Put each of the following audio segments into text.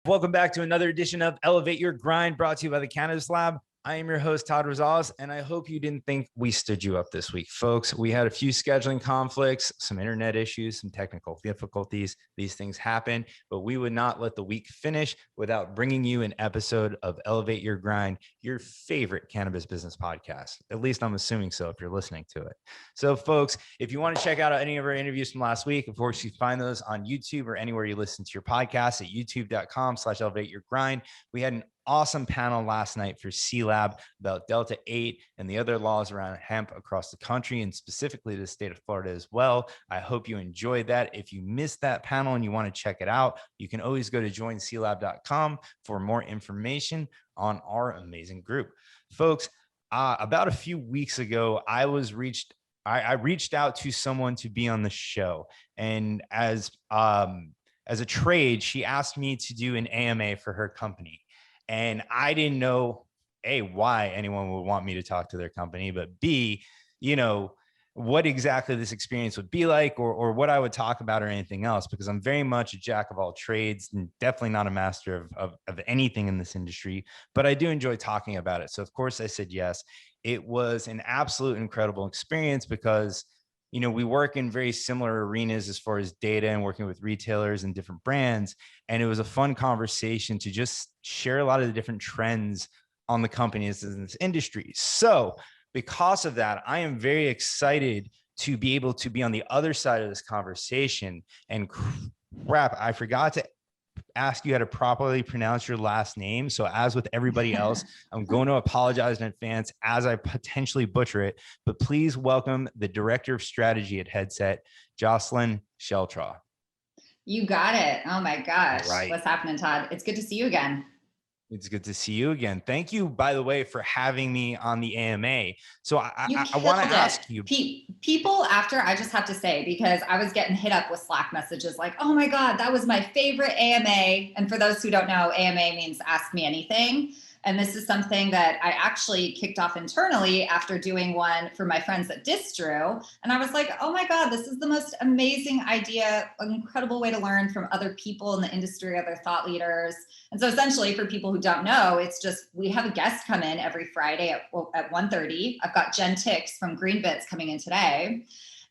Welcome back to another edition of Elevate Your Grind, brought to you by the Cannabis Lab. I am your host, Todd Rosales, and I hope you didn't think we stood you up this week, folks. We had a few scheduling conflicts, some internet issues, some technical difficulties. These things happen, but we would not let the week finish without bringing you an episode of Elevate Your Grind, your favorite cannabis business podcast. At least I'm assuming so if you're listening to it. So, folks, if you want to check out any of our interviews from last week, of course, you find those on YouTube or anywhere you listen to your podcast at youtube.com/elevateyourgrind. We had an awesome panel last night for C-Lab about Delta 8 and the other laws around hemp across the country and specifically the state of Florida as well. I hope you enjoyed that. If you missed that panel and you want to check it out, you can always go to joinclab.com for more information on our amazing group. Folks, about a few weeks ago, I reached out to someone to be on the show. And as a trade, she asked me to do an AMA for her company. And I didn't know, A, why anyone would want me to talk to their company, but B, what exactly this experience would be like or what I would talk about or anything else, because I'm very much a jack of all trades and definitely not a master of anything in this industry, but I do enjoy talking about it. So of course I said yes. It was an absolute incredible experience because we work in very similar arenas as far as data and working with retailers and different brands. And it was a fun conversation to just share a lot of the different trends on the companies in this industry. So because of that, I am very excited to be able to be on the other side of this conversation. And crap, I forgot to ask you how to properly pronounce your last name. So as with everybody else, I'm going to apologize in advance as I potentially butcher it, but please welcome the Director of Strategy at Headset, Jocelyn Sheltraw. You got it. Oh my gosh. Right. What's happening, Todd? It's good to see you again. It's good to see you again. Thank you, by the way, for having me on the AMA. So I want to ask you. People after, I just have to say, because I was getting hit up with Slack messages like, oh my God, that was my favorite AMA. And for those who don't know, AMA means Ask Me Anything. And this is something that I actually kicked off internally after doing one for my friends at Distro. And I was like, oh my God, this is the most amazing idea, an incredible way to learn from other people in the industry, other thought leaders. And so essentially for people who don't know, it's just, we have a guest come in every Friday at 1:30. I've got Jen Tix from Green Bits coming in today.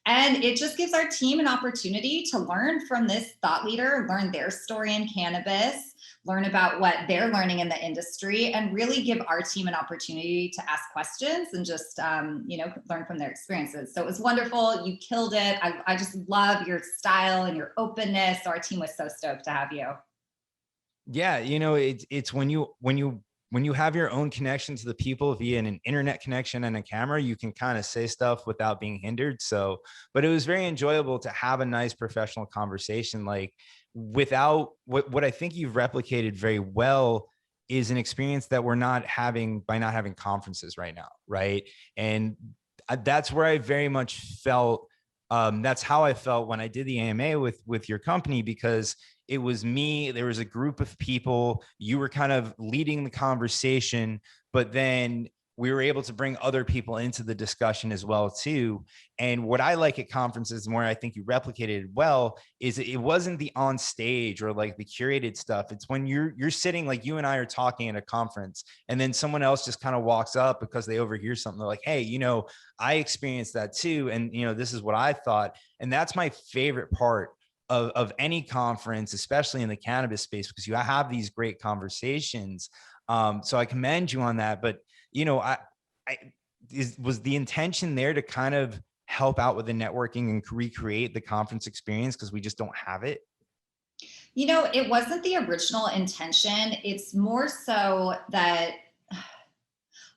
And it just gives our team an opportunity to learn from this thought leader, learn their story in cannabis, learn about what they're learning in the industry, and really give our team an opportunity to ask questions and just, learn from their experiences. So it was wonderful. You killed it. I just love your style and your openness. So our team was so stoked to have you. Yeah. It's when you have your own connection to the people via an internet connection and a camera, you can kind of say stuff without being hindered. So, but it was very enjoyable to have a nice professional conversation, like without what I think you've replicated very well is an experience that we're not having by not having conferences right now. Right. And that's where I very much felt, that's how I felt when I did the AMA with your company, because it was me, there was a group of people, you were kind of leading the conversation, but then we were able to bring other people into the discussion as well too. And what I like at conferences, and where I think you replicated well, is it wasn't the on stage or like the curated stuff. It's when you're sitting, like you and I are talking at a conference, and then someone else just kind of walks up because they overhear something. They're like, hey, I experienced that too. And this is what I thought. And that's my favorite part of any conference, especially in the cannabis space, because you have these great conversations. So I commend you on that. But, was the intention there to kind of help out with the networking and recreate the conference experience because we just don't have it? It wasn't the original intention. It's more so that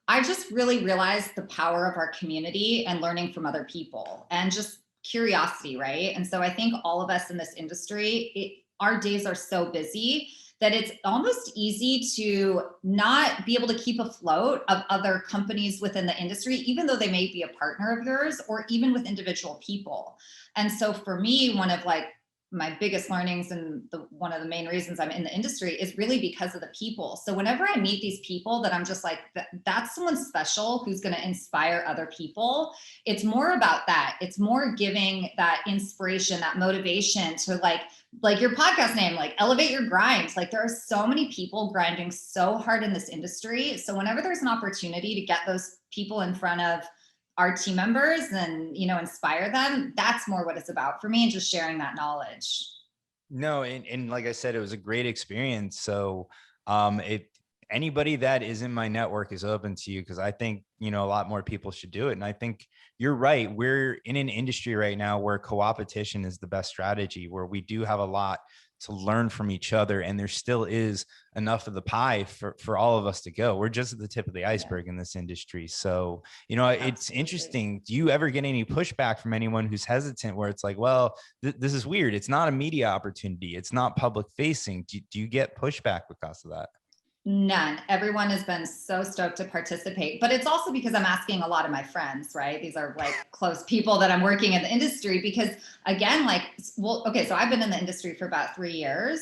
I just really realized the power of our community and learning from other people and just curiosity, right? And so I think all of us in this industry, our days are so busy that it's almost easy to not be able to keep afloat of other companies within the industry, even though they may be a partner of yours or even with individual people. And so for me, one of my biggest learnings and one of the main reasons I'm in the industry is really because of the people. So whenever I meet these people that I'm just like, that's someone special who's going to inspire other people. It's more about that. It's more giving that inspiration, that motivation to like your podcast name, like elevate your grind. Like there are so many people grinding so hard in this industry. So whenever there's an opportunity to get those people in front of our team members and, inspire them, that's more what it's about for me, and just sharing that knowledge. No, and like I said, it was a great experience. So anybody that is in my network is open to you, because I think, a lot more people should do it. And I think you're right. We're in an industry right now where co-opetition is the best strategy, where we do have a lot to learn from each other. And there still is enough of the pie for all of us to go. We're just at the tip of the iceberg in this industry. So, it's interesting. Do you ever get any pushback from anyone who's hesitant, where it's like, well, this is weird. It's not a media opportunity. It's not public facing. Do you get pushback because of that? None. Everyone has been so stoked to participate, but it's also because I'm asking a lot of my friends, right? These are like close people that I'm working in the industry, because again, so I've been in the industry for about 3 years,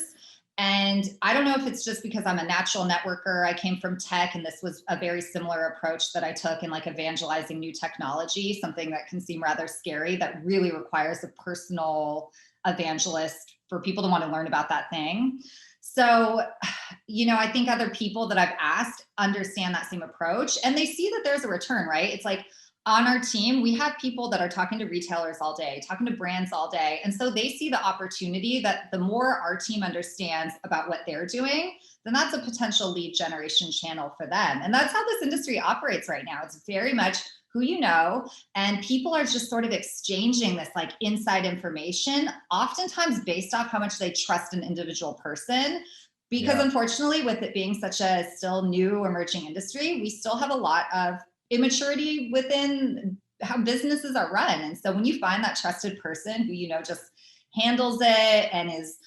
and I don't know if it's just because I'm a natural networker. I came from tech, and this was a very similar approach that I took in like evangelizing new technology, something that can seem rather scary, that really requires a personal evangelist for people to want to learn about that thing. So, I think other people that I've asked understand that same approach, and they see that there's a return, right? It's like on our team, we have people that are talking to retailers all day, talking to brands all day. And so they see the opportunity that the more our team understands about what they're doing, then that's a potential lead generation channel for them. And that's how this industry operates right now. It's very much who you know, and people are just sort of exchanging this like inside information, oftentimes based off how much they trust an individual person. Because unfortunately, with it being such a still new emerging industry, we still have a lot of immaturity within how businesses are run. And so when you find that trusted person who, just handles it and is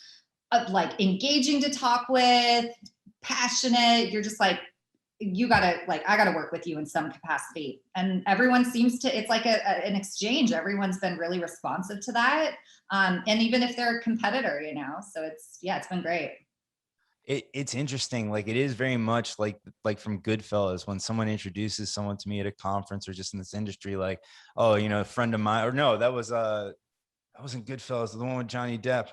like engaging to talk with, passionate, you're just like, I gotta work with you in some capacity. And everyone seems to, it's like an exchange. Everyone's been really responsive to that. And even if they're a competitor, so it's been great. It's interesting. Like, it is very much like from Goodfellas, when someone introduces someone to me at a conference or just in this industry, like, oh, a friend of mine, or no, that wasn't Goodfellas, the one with Johnny Depp,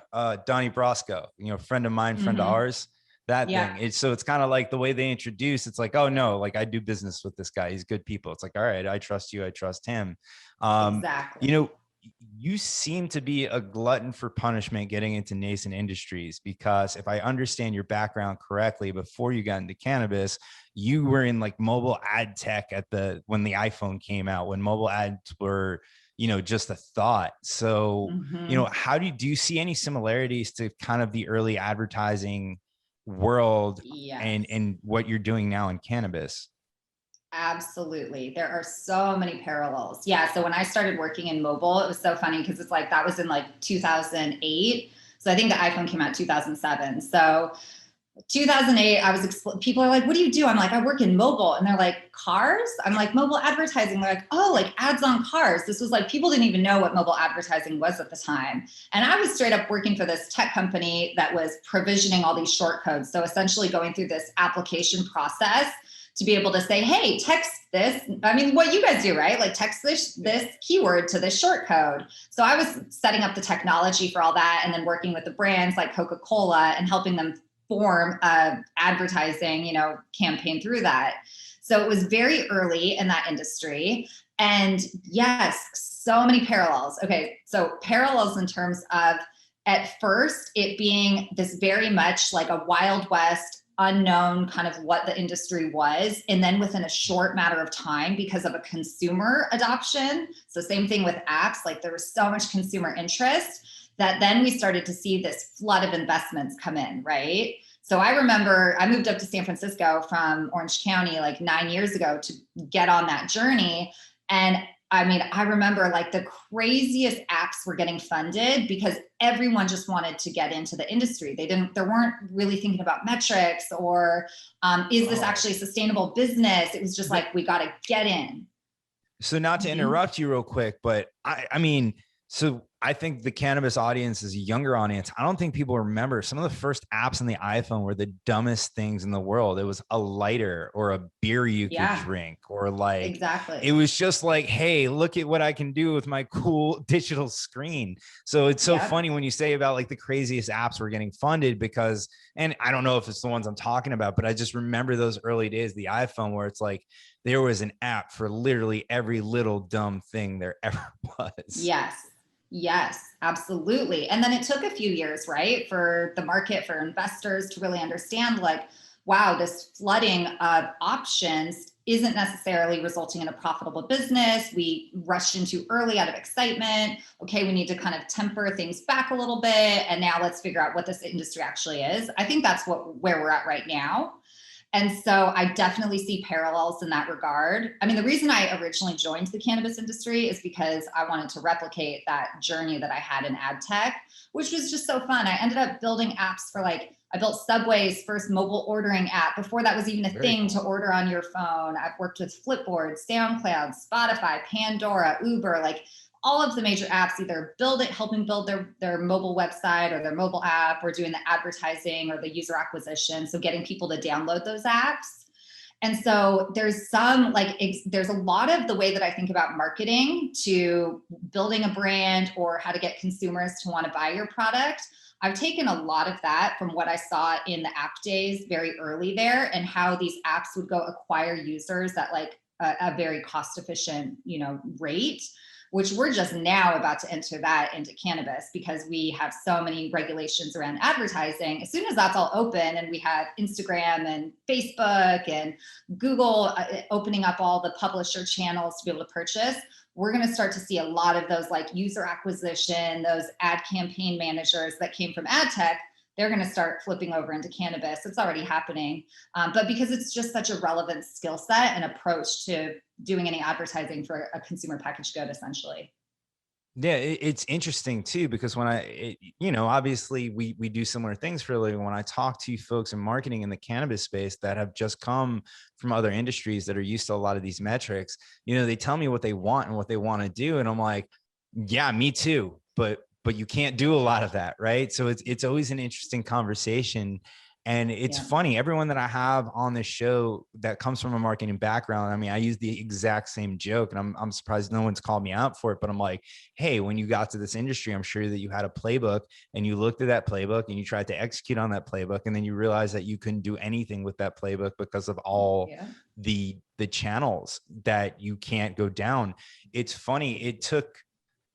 Donnie Brasco, friend of mine, friend of ours, that thing. It's kind of like the way they introduce, it's like, oh no, like I do business with this guy. He's good people. It's like, all right, I trust you. I trust him. Exactly. You seem to be a glutton for punishment getting into nascent industries, because if I understand your background correctly, before you got into cannabis, you were in like mobile ad tech when the iPhone came out, when mobile ads were, just a thought. So, how do you see any similarities to kind of the early advertising world and what you're doing now in cannabis? Absolutely. There are so many parallels. Yeah. So when I started working in mobile, it was so funny because it's like that was in like 2008. So I think the iPhone came out 2007. So 2008, people are like, what do you do? I'm like, I work in mobile. And they're like, cars? I'm like, mobile advertising. They're like, oh, like ads on cars. This was like, people didn't even know what mobile advertising was at the time. And I was straight up working for this tech company that was provisioning all these short codes. So essentially going through this application process to be able to say, hey, text this. I mean, what you guys do, right? Like text this keyword to this short code. So I was setting up the technology for all that, and then working with the brands like Coca-Cola and helping them form a advertising, campaign through that. So it was very early in that industry. And yes, so many parallels. Okay. So parallels in terms of, at first, it being this very much like a Wild West, unknown kind of what the industry was. And then within a short matter of time, because of a consumer adoption. So same thing with apps, like there was so much consumer interest that then we started to see this flood of investments come in, right? So I remember I moved up to San Francisco from Orange County like 9 years ago to get on that journey. And I mean, I remember like the craziest apps were getting funded because everyone just wanted to get into the industry. They weren't really thinking about metrics or is this actually a sustainable business? It was just like, we got to get in. So not to interrupt you real quick, but I mean, so I think the cannabis audience is a younger audience. I don't think people remember some of the first apps on the iPhone were the dumbest things in the world. It was a lighter or a beer you could Yeah, drink, or like, it exactly. was just like, hey, look at what I can do with my cool digital screen. So it's so Yep. funny when you say about like the craziest apps were getting funded because, and I don't know if it's the ones I'm talking about, but I just remember those early days, the iPhone, where it's like there was an app for literally every little dumb thing there ever was. Yes. Yes, absolutely. And then it took a few years, right, for the market, for investors to really understand like, wow, this flooding of options isn't necessarily resulting in a profitable business. We rushed into early out of excitement. Okay, we need to kind of temper things back a little bit. And now let's figure out what this industry actually is. I think that's where we're at right now. And so I definitely see parallels in that regard. I mean, the reason I originally joined the cannabis industry is because I wanted to replicate that journey that I had in ad tech, which was just so fun. I ended up building apps for like, I built Subway's first mobile ordering app before that was even a Very thing cool. to order on your phone. I've worked with Flipboard, SoundCloud, Spotify, Pandora, Uber, like all of the major apps, either helping build their mobile website or their mobile app, or doing the advertising or the user acquisition. So getting people to download those apps. And so there's there's a lot of the way that I think about marketing to building a brand or how to get consumers to want to buy your product. I've taken a lot of that from what I saw in the app days very early there, and how these apps would go acquire users at like a very cost efficient, rate, which we're just now about to enter that into cannabis because we have so many regulations around advertising. As soon as that's all open and we have Instagram and Facebook and Google opening up all the publisher channels to be able to purchase, we're going to start to see a lot of those like user acquisition, those ad campaign managers that came from ad tech. They're going to start flipping over into cannabis. It's already happening. But because it's just such a relevant skill set and approach to doing any advertising for a consumer packaged good, essentially. Yeah, it's interesting too, because obviously we do similar things for a living. When I talk to folks in marketing in the cannabis space that have just come from other industries that are used to a lot of these metrics, they tell me what they want and what they want to do. And I'm like, yeah, me too. But you can't do a lot of that, right? So it's always an interesting conversation. And it's Yeah. funny, everyone that I have on this show that comes from a marketing background, I mean, I use the exact same joke, and I'm surprised no one's called me out for it, but I'm like, hey, when you got to this industry, I'm sure that you had a playbook and you looked at that playbook and you tried to execute on that playbook. And then you realized that you couldn't do anything with that playbook because of all Yeah. the channels that you can't go down. It's funny. It took,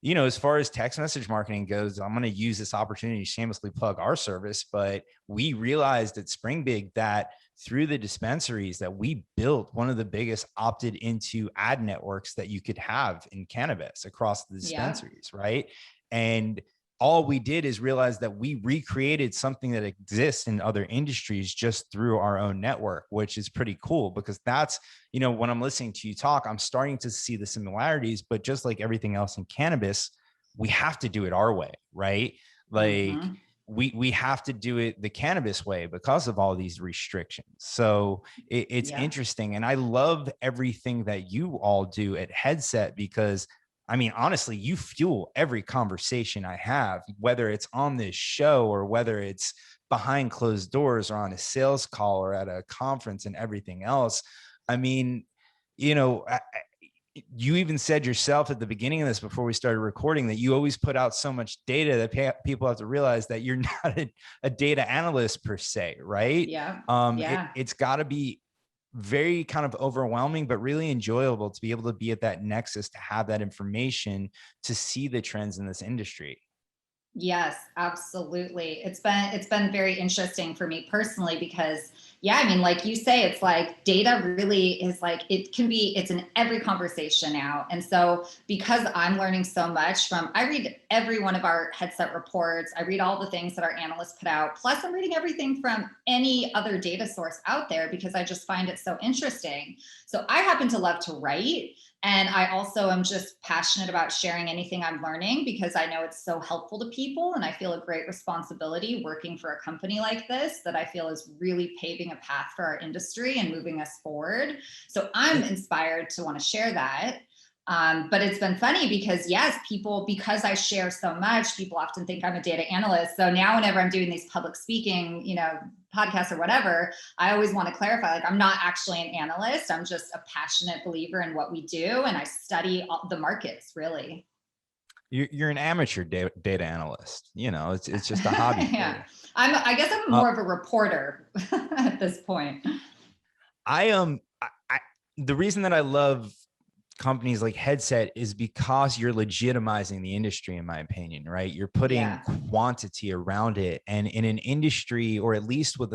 as far as text message marketing goes, I'm going to use this opportunity to shamelessly plug our service, but we realized at Spring Big that through the dispensaries that we built one of the biggest opted into ad networks that you could have in cannabis across the Yeah. dispensaries, right? And all we did is realize that we recreated something that exists in other industries just through our own network, which is pretty cool because that's, when I'm listening to you talk, I'm starting to see the similarities, but just like everything else in cannabis, we have to do it our way, right? Like Mm-hmm. we have to do it the cannabis way because of all these restrictions. So it's Yeah. interesting. And I love everything that you all do at Headset because I mean, honestly, you fuel every conversation I have, whether it's on this show or whether it's behind closed doors or on a sales call or at a conference and everything else. I mean, you even said yourself at the beginning of this before we started recording that you always put out so much data that people have to realize that you're not a data analyst per se, right? Yeah. It, Yeah. it's got to be very kind of overwhelming, but really enjoyable to be able to be at that nexus, to have that information, to see the trends in this industry. Yes, absolutely. It's been very interesting for me personally because yeah, I mean, like you say, it's like data really is like it's in every conversation now. And so because I'm learning so much I read every one of our headset reports, I read all the things that our analysts put out, plus I'm reading everything from any other data source out there because I just find it so interesting. So I happen to love to write. And I also am just passionate about sharing anything I'm learning because I know it's so helpful to people. And I feel a great responsibility working for a company like this that I feel is really paving a path for our industry and moving us forward. So I'm inspired to want to share that. But it's been funny because yes, because I share so much, people often think I'm a data analyst. So now whenever I'm doing these public speaking, podcasts or whatever, I always want to clarify, like, I'm not actually an analyst. I'm just a passionate believer in what we do. And I study the markets, really. You're an amateur data analyst. It's just a hobby for Yeah. you. I guess I'm more of a reporter at this point. The reason that I love companies like Headset is because you're legitimizing the industry, in my opinion, right? You're putting quantity around it. And in an industry, or at least with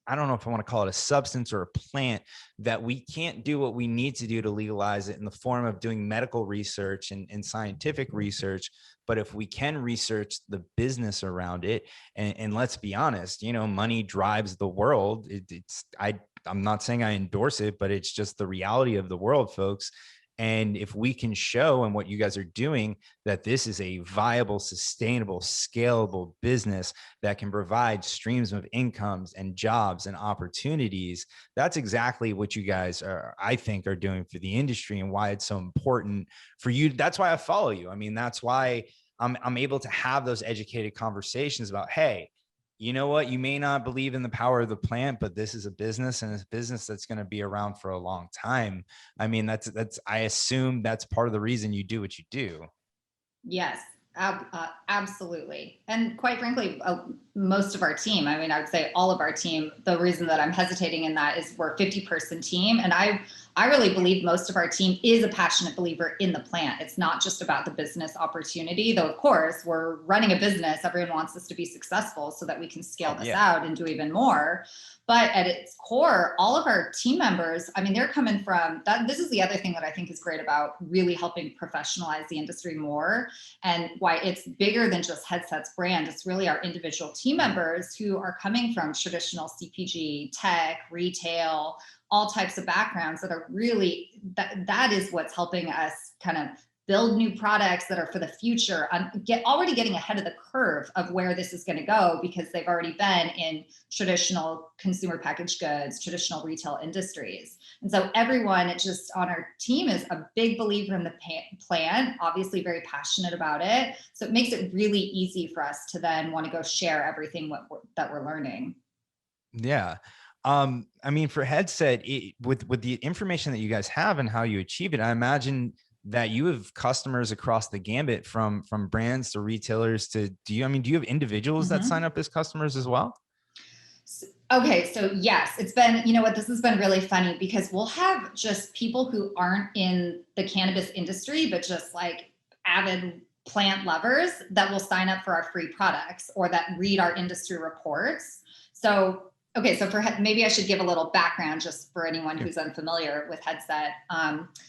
I don't know if I want to call it a substance or a plant, that we can't do what we need to do to legalize it in the form of doing medical research and scientific research. But if we can research the business around it, and let's be honest, money drives the world. I'm not saying I endorse it, but it's just the reality of the world, folks. And if we can show, and what you guys are doing, that this is a viable, sustainable, scalable business that can provide streams of incomes and jobs and opportunities, that's exactly what you guys I think, are doing for the industry, and why it's so important for you. That's why I follow you. I mean, that's why I'm able to have those educated conversations about, hey, you know what? You may not believe in the power of the plant, but this is a business, and it's a business that's going to be around for a long time. I mean, I assume that's part of the reason you do what you do. Yes, absolutely. And quite frankly, most of our team, I mean, I would say all of our team, the reason that I'm hesitating in that is we're a 50-person team. And I really believe most of our team is a passionate believer in the plant. It's not just about the business opportunity, though, of course, we're running a business. Everyone wants us to be successful so that we can scale this out and do even more. But at its core, all of our team members, I mean, they're coming from that. This is the other thing that I think is great about really helping professionalize the industry more, and why it's bigger than just Headset's brand. It's really our individual team members who are coming from traditional CPG, tech, retail, all types of backgrounds that are really, that is what's helping us kind of build new products that are for the future, already getting ahead of the curve of where this is going to go, because they've already been in traditional consumer packaged goods, traditional retail industries. And so everyone just on our team is a big believer in the plan, obviously very passionate about it. So it makes it really easy for us to then want to go share everything that we're learning. Yeah. I mean, for Headset, with the information that you guys have and how you achieve it, I imagine that you have customers across the gambit, from brands to retailers to, do you have individuals that sign up as customers as well? Okay, so yes, it's been, this has been really funny, because we'll have just people who aren't in the cannabis industry, but just like avid plant lovers that will sign up for our free products or that read our industry reports. So, okay, so maybe I should give a little background just for anyone who's unfamiliar with Headset.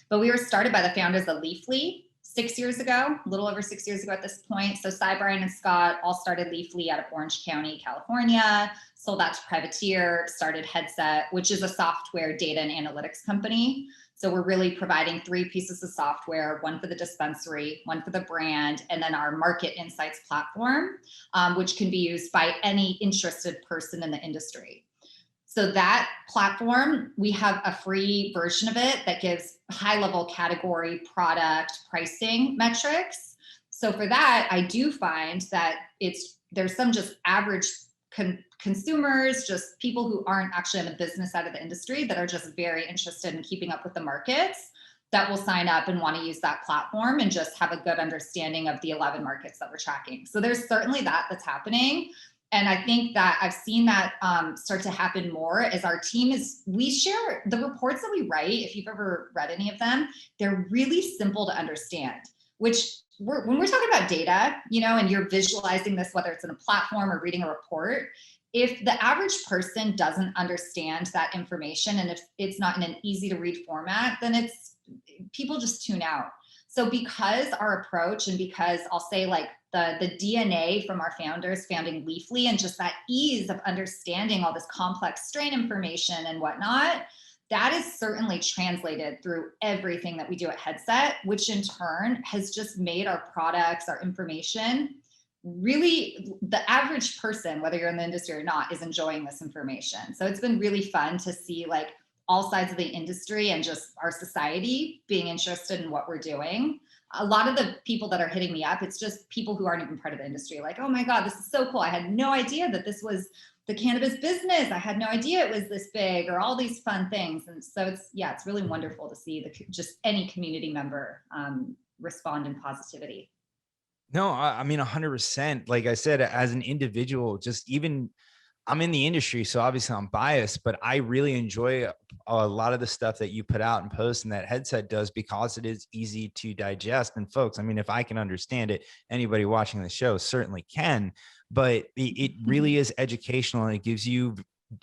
But we were started by the founders of Leafly 6 years ago, a little over 6 years ago at this point. So Cy, Brian, and Scott all started Leafly out of Orange County, California, sold that to Privateer, started Headset, which is a software data and analytics company. So we're really providing 3 pieces of software, one for the dispensary, one for the brand, and then our market insights platform, which can be used by any interested person in the industry. So that platform, we have a free version of it that gives high-level category, product, pricing metrics. So for that, I do find that there's some just average consumers, just people who aren't actually in the business side of the industry, that are just very interested in keeping up with the markets, that will sign up and want to use that platform and just have a good understanding of the 11 markets that we're tracking. So there's certainly that's happening. And I think that I've seen that start to happen more as our team we share the reports that we write. If you've ever read any of them, they're really simple to understand, which when we're talking about data, and you're visualizing this, whether it's in a platform or reading a report, if the average person doesn't understand that information, and if it's not in an easy to read format, then people just tune out. So because our approach, and because I'll say like the DNA from our founders founding Leafly, and just that ease of understanding all this complex strain information and whatnot, that is certainly translated through everything that we do at Headset, which in turn has just made our products, our information, really the average person, whether you're in the industry or not, is enjoying this information. So it's been really fun to see like all sides of the industry and just our society being interested in what we're doing. A lot of the people that are hitting me up, it's just people who aren't even part of the industry. Like, oh my God, this is so cool. I had no idea that this was the cannabis business. I had no idea it was this big, or all these fun things. And so it's really wonderful to see just any community member respond in positivity. No, I mean, 100%. Like I said, as an individual, just even I'm in the industry, so obviously I'm biased, but I really enjoy a lot of the stuff that you put out and post and that Headset does, because it is easy to digest. And folks, I mean, if I can understand it, anybody watching the show certainly can, but it really is educational, and it gives you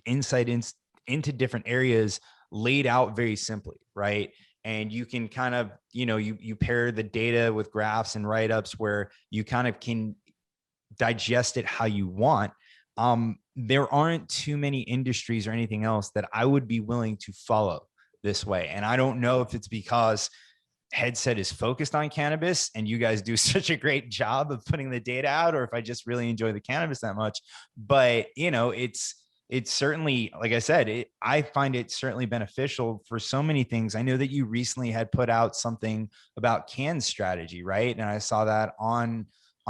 insight into different areas laid out very simply, right? And you can kind of, you pair the data with graphs and write-ups where you kind of can digest it how you want. There aren't too many industries or anything else that I would be willing to follow this way. And I don't know if it's because Headset is focused on cannabis and you guys do such a great job of putting the data out, or if I just really enjoy the cannabis that much. But, it's certainly, like I said, I find it certainly beneficial for so many things. I know that you recently had put out something about Can strategy, right? And I saw that on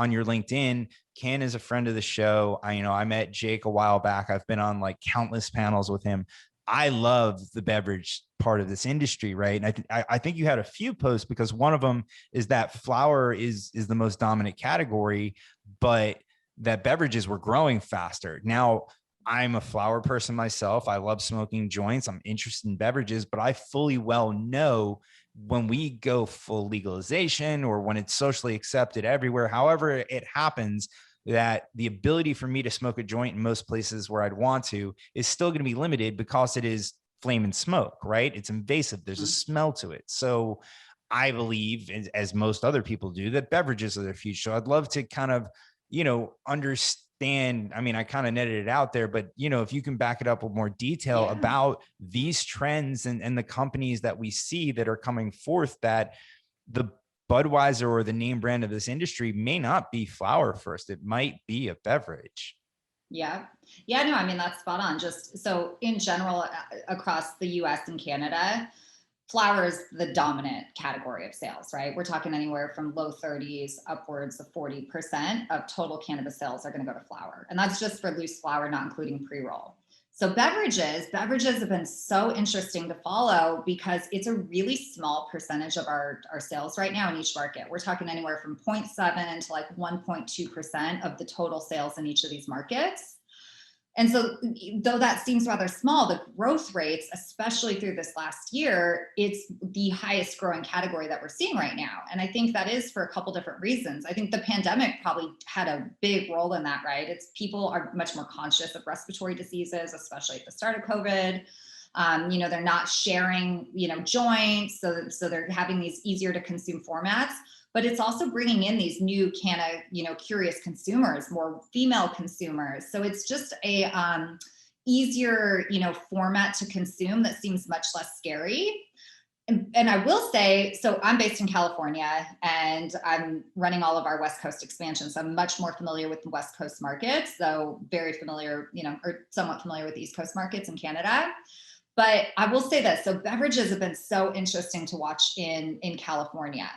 your LinkedIn. Can is a friend of the show. I met Jake a while back. I've been on like countless panels with him. I love the beverage part of this industry, right? And I think you had a few posts, because one of them is that flower is the most dominant category, but that beverages were growing faster. Now, I'm a flower person myself. I love smoking joints. I'm interested in beverages, but I fully well know when we go full legalization, or when it's socially accepted everywhere, however it happens, that the ability for me to smoke a joint in most places where I'd want to is still going to be limited, because it is flame and smoke, right? It's invasive. There's a smell to it. So I believe, as most other people do, that beverages are their future. So I'd love to kind of, understand. I mean, I kind of netted it out there, but if you can back it up with more detail about these trends and the companies that we see that are coming forth, that the Budweiser or the name brand of this industry may not be flower first. It might be a beverage. Yeah. Yeah, no, I mean, that's spot on. Just so in general, across the US and Canada, flower is the dominant category of sales, right? We're talking anywhere from low 30s upwards of 40% of total cannabis sales are going to go to flower. And that's just for loose flower, not including pre-roll. So beverages have been so interesting to follow, because it's a really small percentage of our sales right now in each market. We're talking anywhere from 0.7 to like 1.2% of the total sales in each of these markets. And so though that seems rather small, the growth rates, especially through this last year, it's the highest growing category that we're seeing right now. And I think that is for a couple different reasons. I think the pandemic probably had a big role in that, right? It's people are much more conscious of respiratory diseases, especially at the start of COVID. They're not sharing, joints. So they're having these easier to consume formats. But it's also bringing in these new curious consumers, more female consumers. So it's just a easier, format to consume that seems much less scary. And I will say, so I'm based in California and I'm running all of our West Coast expansion. So I'm much more familiar with the West Coast markets, so very familiar, or somewhat familiar with the East Coast markets in Canada. But I will say this, so beverages have been so interesting to watch in California.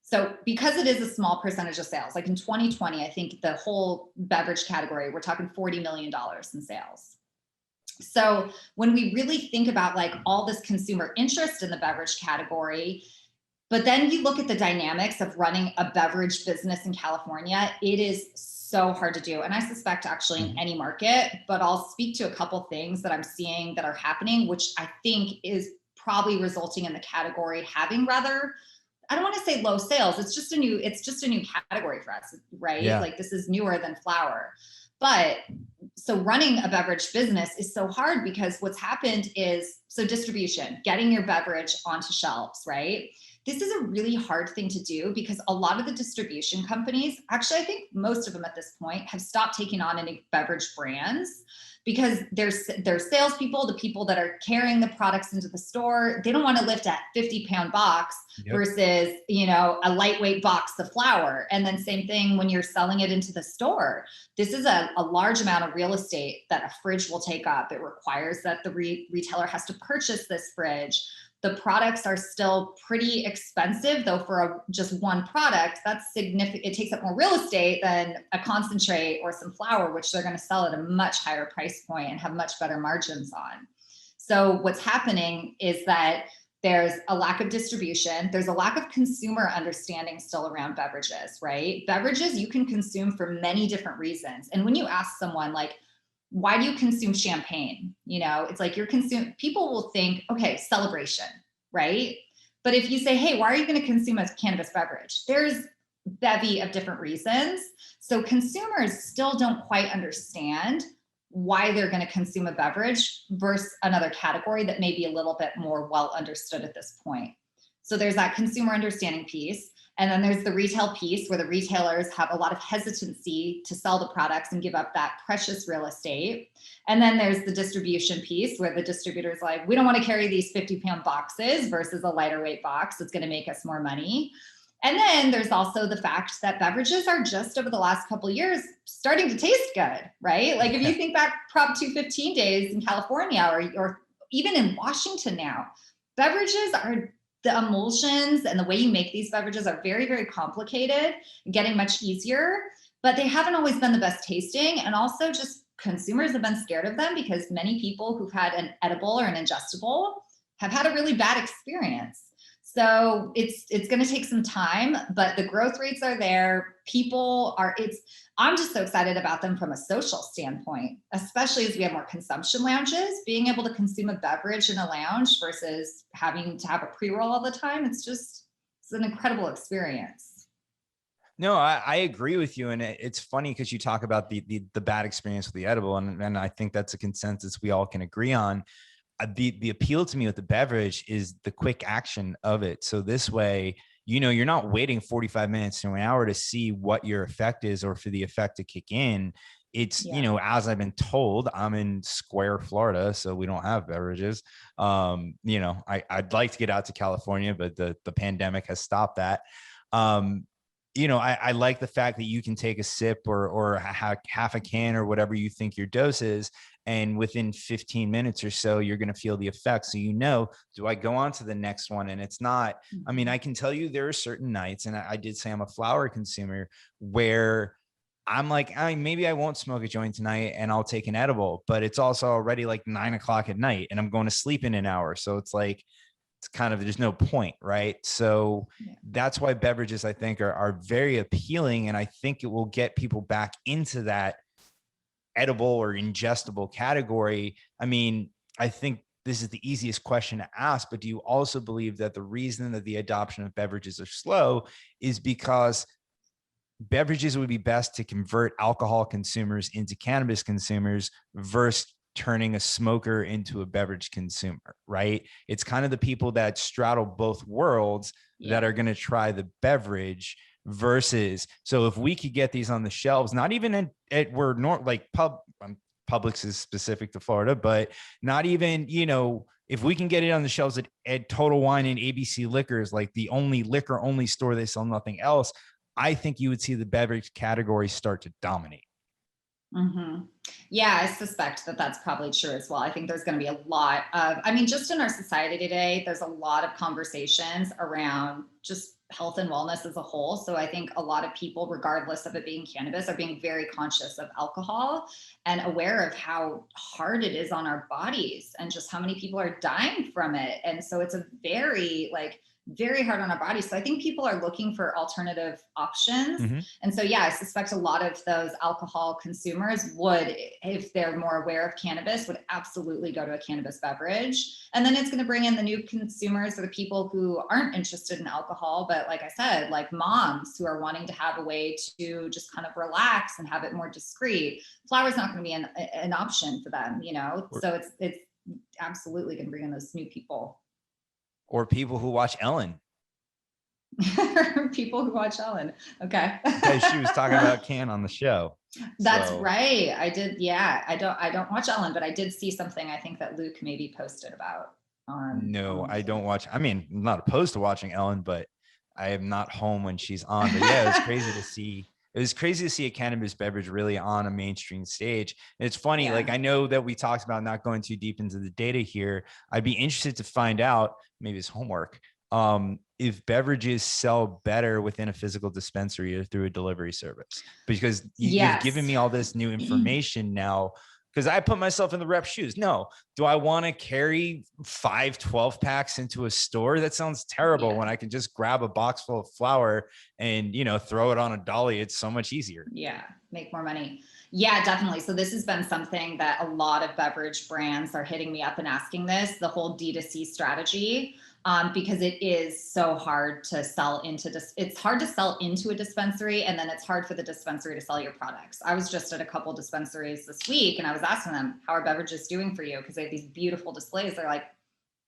So because it is a small percentage of sales, like in 2020, I think the whole beverage category, we're talking $40 million in sales. So when we really think about like all this consumer interest in the beverage category, but then you look at the dynamics of running a beverage business in California, it is so hard to do. And I suspect actually in any market, but I'll speak to a couple things that I'm seeing that are happening, which I think is probably resulting in the category having rather, I don't want to say low sales. It's just a new category for us, right? Yeah. Like this is newer than flower. But so running a beverage business is so hard, because what's happened is, so distribution, getting your beverage onto shelves, right? this is a really hard thing to do because a lot of the distribution companies, actually, I think most of them at this point have stopped taking on any beverage brands because their salespeople, the people that are carrying the products into the store, they don't want to lift a 50-pound box versus, a lightweight box of flour. And then same thing when you're selling it into the store. This is a large amount of real estate that a fridge will take up. It requires that the retailer has to purchase this fridge. The products are still pretty expensive, though, for just one product. That's significant. It takes up more real estate than a concentrate or some flour, which they're going to sell at a much higher price point and have much better margins on. So what's happening is that there's a lack of distribution. There's a lack of consumer understanding still around beverages, right? Beverages you can consume for many different reasons. And when you ask someone like, why do you consume champagne? It's like people will think, okay, celebration, right? But if you say, hey, why are you going to consume a cannabis beverage? There's bevy of different reasons. So consumers still don't quite understand why they're going to consume a beverage versus another category that may be a little bit more well understood at this point. So there's that consumer understanding piece. And then there's the retail piece where the retailers have a lot of hesitancy to sell the products and give up that precious real estate. And then there's the distribution piece where the distributor's like, we don't want to carry these 50-pound boxes versus a lighter weight box that's going to make us more money. And then there's also the fact that beverages are just over the last couple of years starting to taste good, right? Like if you think back Prop 215 days in California or even in Washington now, beverages are the emulsions and the way you make these beverages are very, very complicated and getting much easier, but they haven't always been the best tasting. And also just consumers have been scared of them because many people who've had an edible or an ingestible have had a really bad experience. So it's going to take some time, but the growth rates are there. I'm just so excited about them from a social standpoint, especially as we have more consumption lounges, being able to consume a beverage in a lounge versus having to have a pre-roll all the time. It's an incredible experience. No, I agree with you. And it's funny because you talk about the bad experience with the edible. And I think that's a consensus we all can agree on. The appeal to me with the beverage is the quick action of it. So this way, you're not waiting 45 minutes to an hour to see what your effect is or for the effect to kick in. It's, as I've been told, I'm in Square, Florida, so we don't have beverages. I'd like to get out to California, but the pandemic has stopped that. I like the fact that you can take a sip or half a can or whatever you think your dose is. And within 15 minutes or so, you're going to feel the effects. So, do I go on to the next one? And it's not, I can tell you there are certain nights, and I did say I'm a flower consumer, where I'm like, maybe I won't smoke a joint tonight and I'll take an edible, but it's also already like 9:00 at night and I'm going to sleep in an hour. So it's like, it's kind of, there's no point, right? So that's why beverages, I think, are very appealing. And I think it will get people back into that edible or ingestible category. I think this is the easiest question to ask, but do you also believe that the reason that the adoption of beverages are slow is because beverages would be best to convert alcohol consumers into cannabis consumers versus turning a smoker into a beverage consumer, right? It's kind of the people that straddle both worlds that are going to try the beverage versus, so if we could get these on the shelves, not even at Publix is specific to Florida, but not even, if we can get it on the shelves at Total Wine and ABC Liquors, like the only liquor only store, they sell nothing else, I think you would see the beverage category start to dominate. Mm-hmm. Yeah, I suspect that that's probably true as well. I think there's going to be a lot of, just in our society today, there's a lot of conversations around just health and wellness as a whole. So I think a lot of people, regardless of it being cannabis, are being very conscious of alcohol and aware of how hard it is on our bodies and just how many people are dying from it. And so it's a very hard on our bodies. So I think people are looking for alternative options. Mm-hmm. And so, I suspect a lot of those alcohol consumers would, if they're more aware of cannabis, would absolutely go to a cannabis beverage. And then it's going to bring in the new consumers or the people who aren't interested in alcohol, but like I said, like moms who are wanting to have a way to just kind of relax and have it more discreet. Flour is not going to be an option for them, so it's absolutely going to bring in those new people. Or people who watch Ellen. People who watch Ellen. Okay. Because she was talking about Can on the show. That's So, right. I did. Yeah. I don't watch Ellen, but I did see something I think that Luke maybe posted about on no, I LinkedIn. don't watch. I mean, I'm not opposed to watching Ellen, but I am not home when she's on. But yeah, it was crazy to see. It was crazy to see a cannabis beverage really on a mainstream stage. And it's funny, like Yeah. I know that we talked about not going too deep into the data here. I'd be interested to find out, maybe it's homework, if beverages sell better within a physical dispensary or through a delivery service. Because you've given Yes. me all this new information now. Because I put myself in the rep shoes. No, do I want to carry 5 12 packs into a store? That sounds terrible Yeah. when I can just grab a box full of flour and, throw it on a dolly. It's so much easier. Yeah. Make more money. Yeah, definitely. So this has been something that a lot of beverage brands are hitting me up and asking this, the whole D2C strategy, because it is so hard to sell into it's hard to sell into a dispensary, and then it's hard for the dispensary to sell your products. I was just at a couple dispensaries this week and I was asking them, how are beverages doing for you? Because they have these beautiful displays. They're like,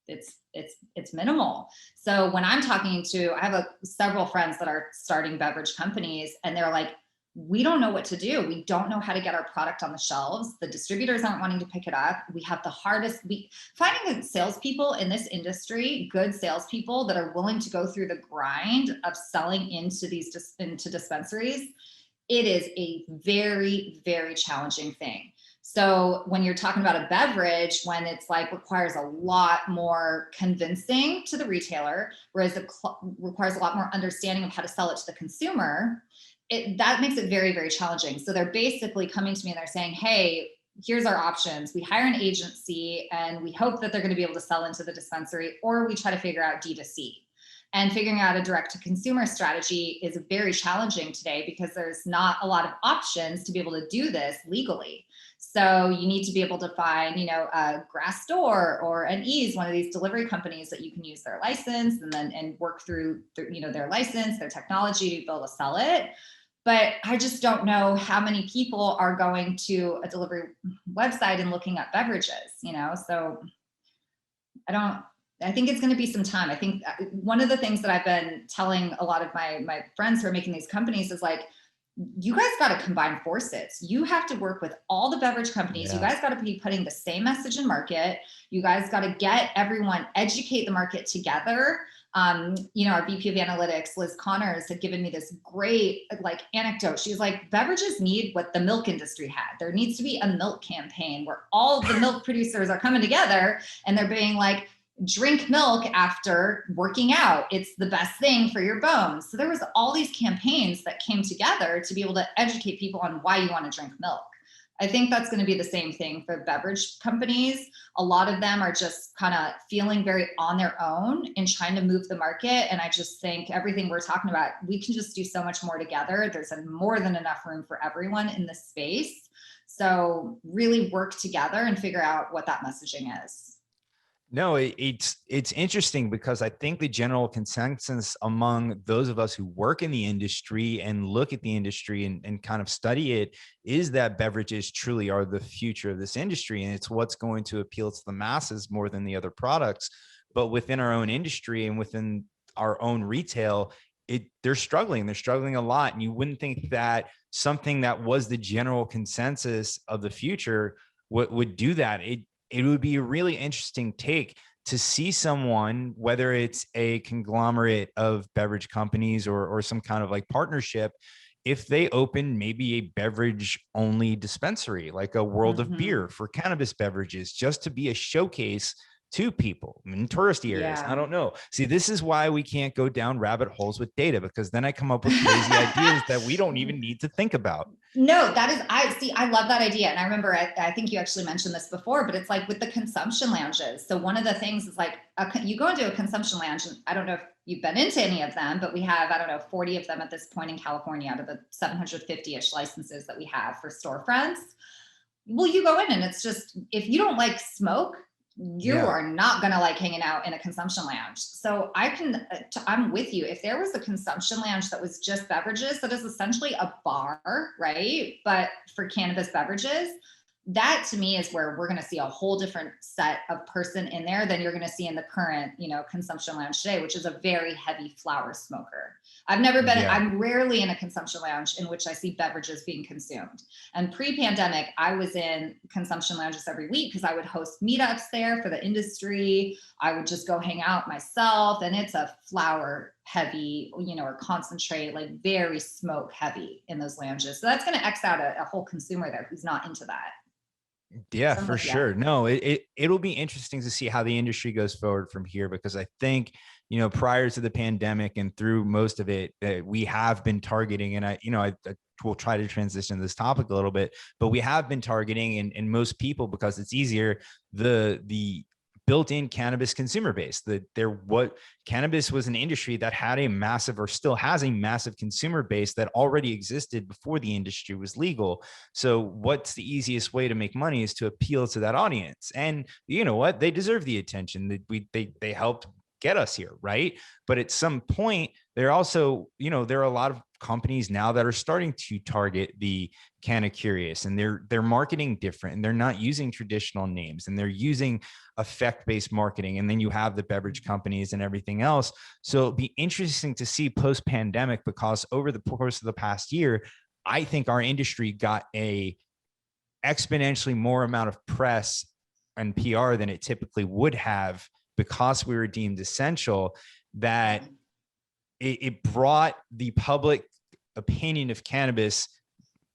it's minimal. So when I'm talking to, I have several friends that are starting beverage companies, and they're like, we don't know what to do. We don't know how to get our product on the shelves. The distributors aren't wanting to pick it up. We have the hardest, finding salespeople in this industry, good salespeople that are willing to go through the grind of selling into into dispensaries. It is a very, very challenging thing. So when you're talking about a beverage, when it's like requires a lot more convincing to the retailer, whereas it requires a lot more understanding of how to sell it to the consumer, that makes it very, very challenging. So they're basically coming to me and they're saying, hey, here's our options. We hire an agency and we hope that they're going to be able to sell into the dispensary, or we try to figure out D2C. And figuring out a direct to consumer strategy is very challenging today because there's not a lot of options to be able to do this legally. So you need to be able to find, a Grassdoor or an Ease, one of these delivery companies that you can use their license and work through, their license, their technology to be able to sell it. But I just don't know how many people are going to a delivery website and looking up beverages, so I think it's going to be some time. I think one of the things that I've been telling a lot of my friends who are making these companies is like, you guys got to combine forces. You have to work with all the beverage companies. You guys got to be putting the same message in market. You guys got to get everyone, educate the market together. Our VP of analytics, Liz Connors, had given me this great anecdote. She was like, beverages need what the milk industry had. There needs to be a milk campaign where all the milk producers are coming together and they're being like, drink milk after working out. It's the best thing for your bones. So there was all these campaigns that came together to be able to educate people on why you want to drink milk. I think that's going to be the same thing for beverage companies. A lot of them are just kind of feeling very on their own and trying to move the market. And I just think everything we're talking about, we can just do so much more together. There's more than enough room for everyone in this space. So really work together and figure out what that messaging is. No, it's interesting because I think the general consensus among those of us who work in the industry and look at the industry and kind of study it is that beverages truly are the future of this industry. And it's what's going to appeal to the masses more than the other products. But within our own industry and within our own retail, they're struggling a lot. And you wouldn't think that something that was the general consensus of the future would do that. It would be a really interesting take to see someone, whether it's a conglomerate of beverage companies or some kind of partnership, if they open maybe a beverage only dispensary, like a World of Beer for cannabis beverages, just to be a showcase to people in touristy areas. Yeah. I don't know. See, this is why we can't go down rabbit holes with data, because then I come up with crazy ideas that we don't even need to think about. No, I love that idea. And I remember, I think you actually mentioned this before, but it's like with the consumption lounges. So one of the things is like, you go into a consumption lounge, and I don't know if you've been into any of them, but we have, 40 of them at this point in California out of the 750-ish licenses that we have for storefronts. Well, you go in and it's just, if you don't like smoke, you are not going to like hanging out in a consumption lounge. So I'm with you. If there was a consumption lounge that was just beverages, that is essentially a bar, right? But for cannabis beverages, that to me is where we're going to see a whole different set of person in there than you're going to see in the current, consumption lounge today, which is a very heavy flower smoker. I'm rarely in a consumption lounge in which I see beverages being consumed. And pre-pandemic, I was in consumption lounges every week because I would host meetups there for the industry. I would just go hang out myself, and it's a flower heavy, or concentrate, like very smoke heavy in those lounges. So that's going to X out a whole consumer there who's not into that. Yeah, for sure. No, it'll be interesting to see how the industry goes forward from here, because I think, prior to the pandemic and through most of it, we have been targeting, and I will try to transition this topic a little bit, but we have been targeting and most people, because it's easier, the built-in cannabis consumer base. Cannabis was an industry that had a massive, or still has a massive consumer base that already existed before the industry was legal. So what's the easiest way to make money is to appeal to that audience. And you know what? They deserve the attention that they helped get us here, right? But at some point, there are a lot of companies now that are starting to target the Canna Curious, and they're marketing different, and they're not using traditional names, and they're using effect-based marketing. And then you have the beverage companies and everything else. So it'll be interesting to see post-pandemic, because over the course of the past year, I think our industry got a exponentially more amount of press and PR than it typically would have, because we were deemed essential, that it brought the public opinion of cannabis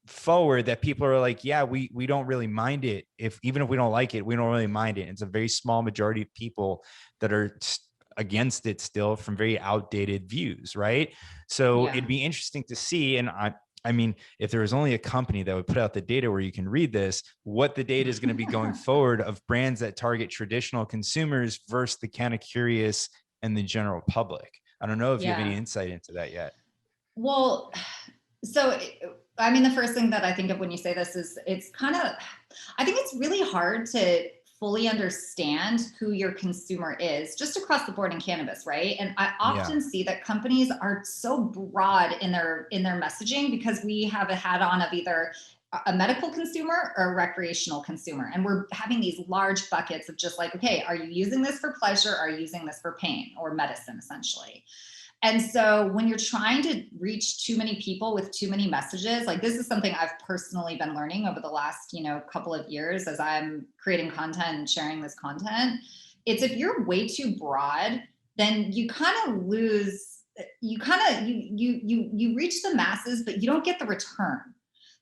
forward, that people are like, yeah, we don't really mind it. Even if we don't like it, we don't really mind it. It's a very small majority of people that are against it still, from very outdated views, right? So it'd be interesting to see. And I mean, if there was only a company that would put out the data where you can read this, what the data is going to be going forward of brands that target traditional consumers versus the Canna Curious and the general public. I don't know if you have any insight into that yet. Well, so, I mean, the first thing that I think of when you say this is I think it's really hard to fully understand who your consumer is just across the board in cannabis, right? And I often see that companies are so broad in their messaging because we have a hat on of either a medical consumer or a recreational consumer. And we're having these large buckets of just like, okay, are you using this for pleasure? Or are you using this for pain or medicine, essentially? And so when you're trying to reach too many people with too many messages, like this is something I've personally been learning over the last, couple of years as I'm creating content and sharing this content. It's if you're way too broad, then you kind of lose, you reach the masses, but you don't get the return.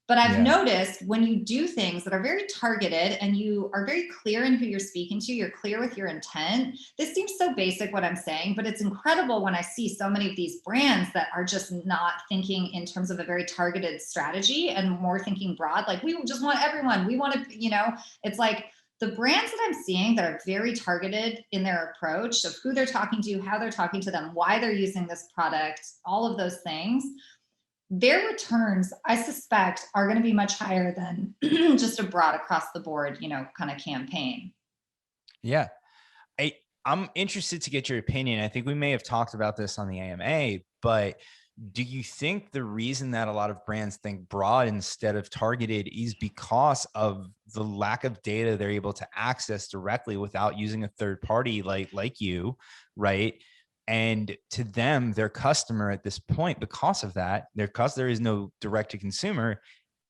But I've noticed when you do things that are very targeted and you are very clear in who you're speaking to, you're clear with your intent. This seems so basic what I'm saying, but it's incredible when I see so many of these brands that are just not thinking in terms of a very targeted strategy and more thinking broad. Like we just want everyone. We want to, it's like the brands that I'm seeing that are very targeted in their approach of who they're talking to, how they're talking to them, why they're using this product, all of those things. Their returns, I suspect, are going to be much higher than just a broad across the board, kind of campaign. Yeah. I'm interested to get your opinion. I think we may have talked about this on the AMA, but do you think the reason that a lot of brands think broad instead of targeted is because of the lack of data they're able to access directly without using a third party like you, right? And to them, their customer at this point, because of that, because there is no direct to consumer,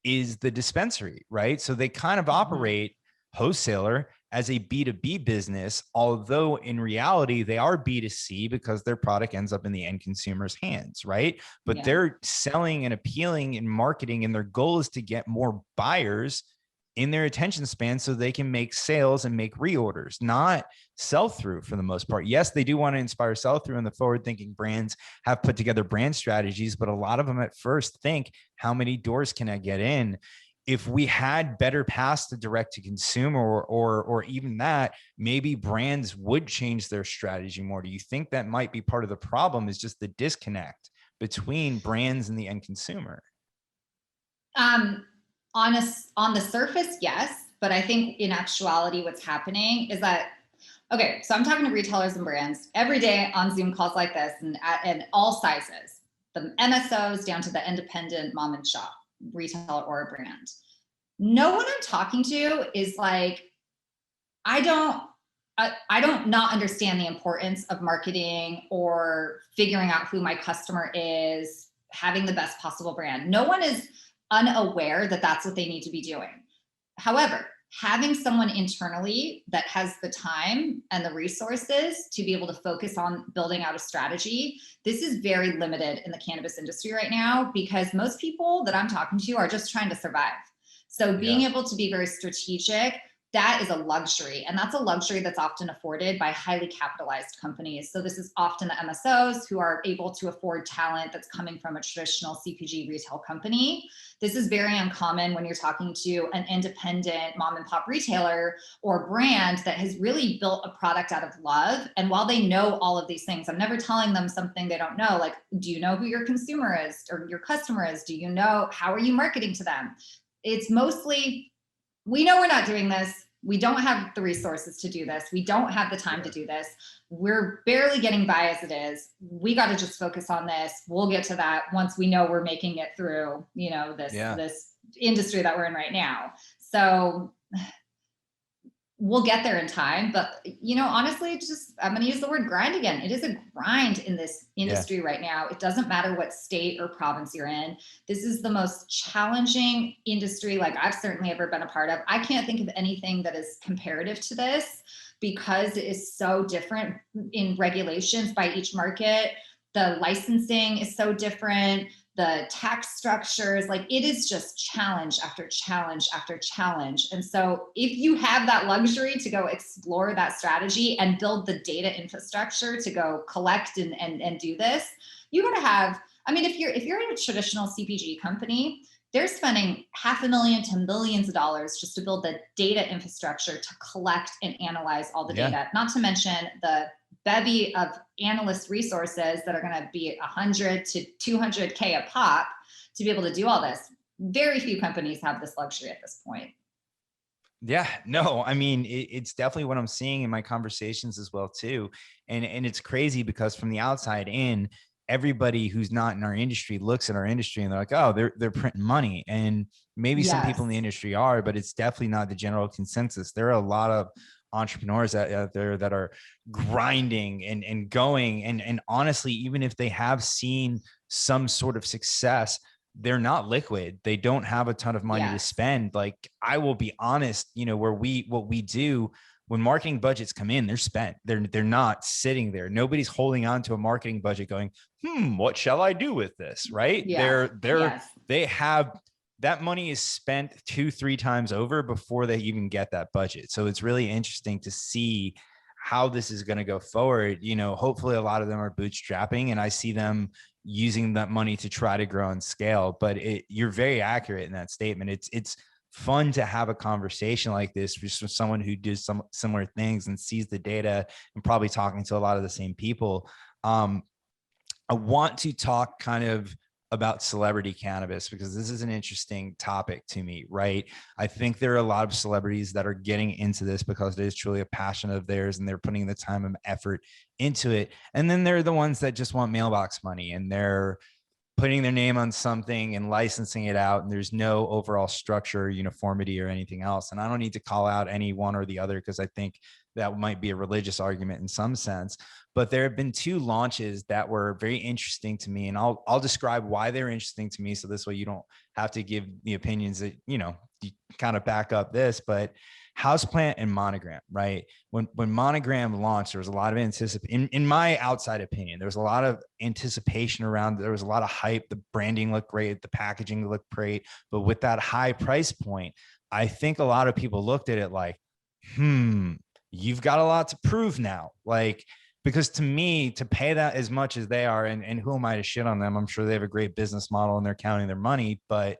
is the dispensary, right? So they kind of operate wholesaler as a B2B business, although in reality, they are B2C because their product ends up in the end consumer's hands, right? But they're selling and appealing and marketing, and their goal is to get more buyers in their attention span so they can make sales and make reorders, not sell through for the most part. Yes, they do want to inspire sell through, and the forward thinking brands have put together brand strategies, but a lot of them at first think, how many doors can I get in? If we had better paths to direct to consumer or even that, maybe brands would change their strategy more. Do you think that might be part of the problem, is just the disconnect between brands and the end consumer? On the surface, yes. But I think in actuality, what's happening is that, okay, so I'm talking to retailers and brands every day on Zoom calls like this and all sizes, the MSOs down to the independent mom and shop retailer or a brand. No one I'm talking to is like, I don't not understand the importance of marketing or figuring out who my customer is, having the best possible brand. No one is unaware that that's what they need to be doing. However, having someone internally that has the time and the resources to be able to focus on building out a strategy, this is very limited in the cannabis industry right now, because most people that I'm talking to are just trying to survive. So being able to be very strategic, that is a luxury. And that's a luxury that's often afforded by highly capitalized companies. So this is often the MSOs who are able to afford talent that's coming from a traditional CPG retail company. This is very uncommon when you're talking to an independent mom and pop retailer or brand that has really built a product out of love. And while they know all of these things, I'm never telling them something they don't know. Like, do you know who your consumer is or your customer is? Do you know, how are you marketing to them? It's mostly, we know we're not doing this. We don't have the resources to do this. We don't have the time to do this. We're barely getting by as it is. We got to just focus on this. We'll get to that once we know we're making it through, this industry that we're in right now. So we'll get there in time, but honestly, I'm going to use the word grind again. It is a grind in this industry right now. It doesn't matter what state or province you're in. This is the most challenging industry like I've certainly ever been a part of. I can't think of anything that is comparative to this, because it is so different in regulations by each market. The licensing is so different. The tax structures, like, it is just challenge after challenge after challenge. And so if you have that luxury to go explore that strategy and build the data infrastructure to go collect and do this, you got to have, if you're in a traditional CPG company, they're spending $500,000 to millions of dollars just to build the data infrastructure to collect and analyze all the data, not to mention the bevy of analyst resources that are going to be 100 to 200K a pop to be able to do all this. Very few companies have this luxury at this point. Yeah, no, it's definitely what I'm seeing in my conversations as well too. And it's crazy because from the outside in, everybody who's not in our industry looks at our industry and they're like, oh, they're printing money. And maybe some people in the industry are, but it's definitely not the general consensus. There are a lot of entrepreneurs out there that are grinding and going. And honestly, even if they have seen some sort of success, they're not liquid. They don't have a ton of money to spend. Like, I will be honest, what we do when marketing budgets come in, they're spent. They're not sitting there. Nobody's holding on to a marketing budget going, what shall I do with this? Right. They have, that money is spent 2-3 times over before they even get that budget. So it's really interesting to see how this is going to go forward. Hopefully a lot of them are bootstrapping, and I see them using that money to try to grow and scale. But you're very accurate in that statement. It's fun to have a conversation like this just with someone who does some similar things and sees the data and probably talking to a lot of the same people. I want to talk kind of about celebrity cannabis, because this is an interesting topic to me, right? I think there are a lot of celebrities that are getting into this because it is truly a passion of theirs and they're putting the time and effort into it. And then there are the ones that just want mailbox money and they're putting their name on something and licensing it out, and there's no overall structure, uniformity, or anything else. And I don't need to call out any one or the other, because I think that might be a religious argument in some sense. But there have been 2 launches that were very interesting to me, and I'll describe why they're interesting to me, so this way you don't have to give the opinions that you kind of back up this. But Houseplant and Monogram, right? When Monogram launched, there was a lot of anticipation. In my outside opinion, there was a lot of anticipation around. There was a lot of hype. The branding looked great. The packaging looked great. But with that high price point, I think a lot of people looked at it like, you've got a lot to prove now. Like, because to me, to pay that as much as they are, and who am I to shit on them? I'm sure they have a great business model and they're counting their money. But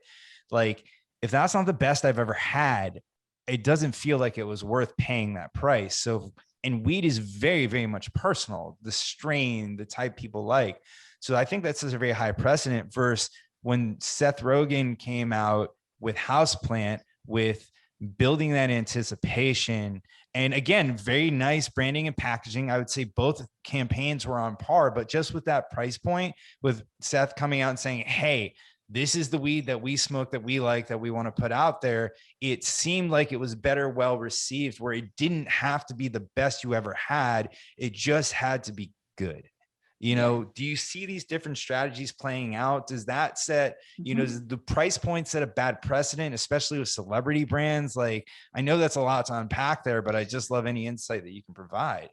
like, if that's not the best I've ever had, it doesn't feel like it was worth paying that price. So, and weed is very, very much personal, the strain, the type people like. So I think that's a very high precedent versus when Seth Rogen came out with Houseplant, with building that anticipation. And again, very nice branding and packaging. I would say both campaigns were on par, but just with that price point, with Seth coming out and saying, hey, this is the weed that we smoke, that we like, that we want to put out there. It seemed like it was better, well received, where it didn't have to be the best you ever had. It just had to be good. You Yeah. know, do you see these different strategies playing out? Does that set, you know, Mhm. does the price point set a bad precedent, especially with celebrity brands? Like, I know that's a lot to unpack there, but I just love any insight that you can provide.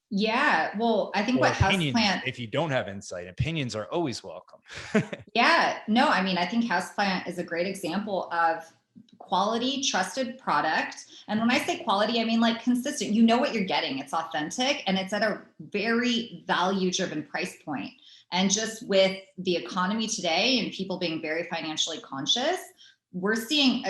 Yeah. Well, I think Or what opinions. Houseplant, If you don't have insight, opinions are always welcome. yeah, no, I mean, I think Houseplant is a great example of quality, trusted product. And when I say quality, I mean like consistent. You know what you're getting. It's authentic and it's at a very value-driven price point. And just with the economy today and people being very financially conscious, we're seeing,